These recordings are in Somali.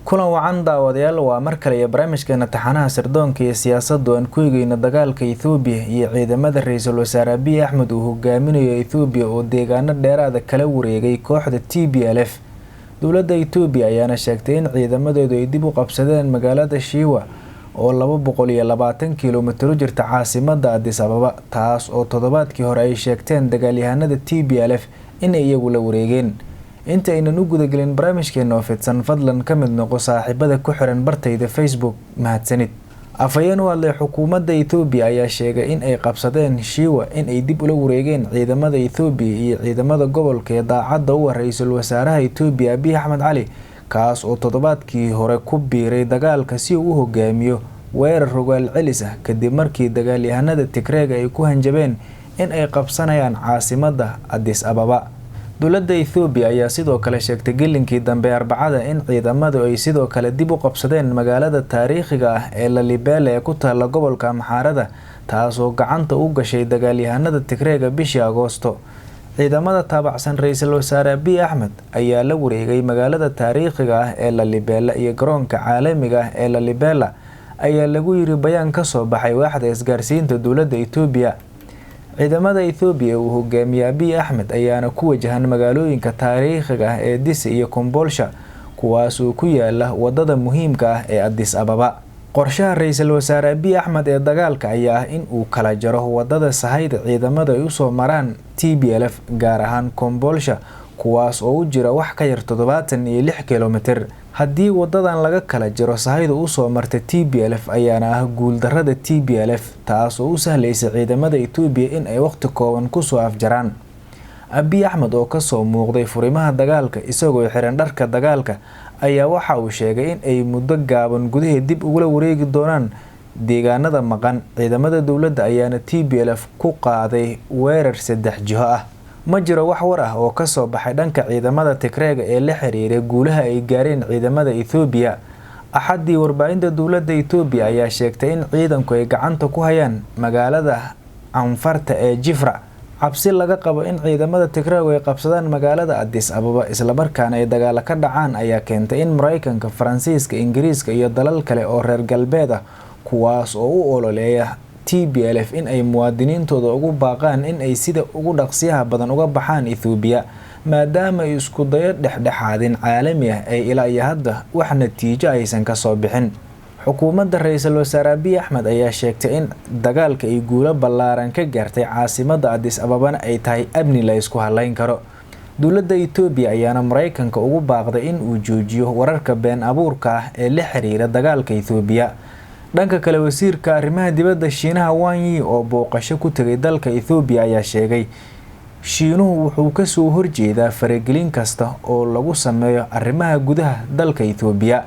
kulan wacan daawadayaal waa mar kale iyo barnaamijkeena taxanaha sirdoonka iyo siyaasadda aan ku eegayno dagaalka Itoobiya iyo ciidamada ra'iisul wasaare Abiy Ahmed uu hogaaminayo Itoobiya oo deegaano dheeraad ah kala wareegay kooxda TPLF. Dowladda Itoobiya ayaana sheegtay in ciidamadeedu ay dib u qabsadeen magaalada Shiwa oo 220 kiiloomitir u jirta caasimadda Addis Ababa, taas oo toddobaadkii hore ay sheegteen dagaalyahanada TPLF in ay iyagu la wareegeen. inta aynan u guda gelin barnaamijkeena oo fidsan fadlan ka mid noqo saaxiibada ku xiran bartayda Facebook mahadsanid. Afhayeen u hadlay xukuumadda Itoobiya ayaa sheegay in ay qabsadeen Shiwa in ay dib ula wareegeen ciidamada Itoobiya iyo ciidamada gobolka ee daacadda u ah ra'iisul wasaaraha Itoobiya Abiy Ahmed Cali, kaas oo toddobaadkii hore ku biiray dagaalka si uu u hogaamiyo weerar rogaal celis ah kadib markii dagaalyahanada Tigreega ay ku hanjabeen in ay qabsanayaan caasimadda Addis Ababa. dowladda Itoobiya ayaa sidoo kale sheegtay gelinkii dambe Arbacada in ciidamadu ay sidoo kale dib u qabsadeen magaalada taariikhiga ah ee Lalibela ee ku taala gobolka Amxaarada, taas oo gacanta u gashay dagaalyahanada Tigreega bishii Agoosto. ciidamada taabacsan ra'iisul wasaare Abiy Ahmed ayaa la wareegay magaalada taariikhiga ah ee Lalibela iyo garoonka caalamiga ah ee Lalibela, ayaa lagu yiri bayaan ka soo baxay waaxda isgaarsiinta dowladda Itoobiya. ciidamada Itoobiya uu hogaamiyo Abiy Ahmed ayaana ku wajahan magaalooyinka taariikhiga ah ee Dise iyo Kombolsha, kuwaas oo ku yaala wadada muhiimka ah ee Addis Ababa. qorshaha ra'iisul wasaare Abiy Ahmed ee dagaalka ayaa ah in uu kala jaro wadada sahayda ciidamada ay u soo maraan TPLF, gaar ahaan Kombolsha, kuwaas oo u jira wax ka yar 76 kiiloomitir. haddii wadadan laga kala jiro sahayda u soo martay TPLF ayaana ah guuldarrada TPLF, taas oo u sahlaysa ciidamada Itoobiya in ay waqti kooban ku soo afjaraan. Abiy Ahmed oo ka soo muuqday furimaha dagaalka isagoo xiran dharka dagaalka ayaa waxa uu sheegay in ay muddo gaaban gudaheed dib ugu wareegi doonaan deegaanada maqan. ciidamada dowladda ayaana TPLF ku qaaday weerar 3 jiho ah. ma jiro wax war ah oo ka soo baxay dhanka ciidamada Tigreega ee la xiriiray guulaha ay gaareen ciidamada Itoobiya. axadii warbaahinta dowladda Itoobiya ayaa sheegtay in ciidanku ay gacanta ku hayaan magaalada Anfarta ee Jifra. cabsi laga qabo in ciidamada Tigreega ay qabsadaan magaalada Addis Ababa isla markaana ay dagaal ka dhacaan ayaa keentay in Mareykanka, Faransiiska, Ingiriiska iyo dalal kale oo reer galbeed ah kuwaas oo u ololeeya TPLF in ay muwaadiniintooda ugu baaqaan in ay sida ugu dhaqsiyaha badan uga baxaan Itoobiya, maadaama ay isku dayo dhexdhexaadin caalami ah ay ilaa iyo hadda wax natiijo aysan ka soo bixin. xukuumadda ra'iisul wasaare Abiy Ahmed ayaa sheegtay in dagaalka ay guulo ballaaran ka gaartay caasimadda Addis Ababa ay tahay amni la isku halayn karo. dowladda Itoobiya ayaana Mareykanka ugu baaqday in uu joojiyo wararka been abuurka ah ee la xiriira dagaalka Itoobiya. dhanka kale, wasiirka arrimaha dibadda Shiinaha Wang Yi oo booqasho ku tagay dalka Itoobiya ayaa sheegay Shiinuhu wuxuu ka soo horjeedaa faragelin kasta oo lagu sameeyo arrimaha gudaha dalka Itoobiya.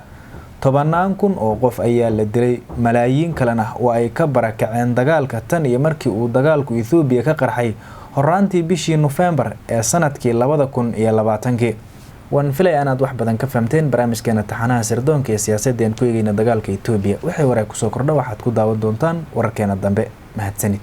10,000 oo qof ayaa la dilay, malaayiin kalena waa ay ka barakaceen dagaalka tan iyo markii uu dagaalku Itoobiya ka qarxay horaantii bishii November ee sanadkii 2020. waan filay inaad wax badan ka fahamteen barnaamijkeena taxanaha sirdoonka iyo siyaasadda aan ku eegayna dagaalka Itoobiya. waxay wareeg ku soo kordha waxaad ku daawan doontaan wararkeena dambe. mahadsanid.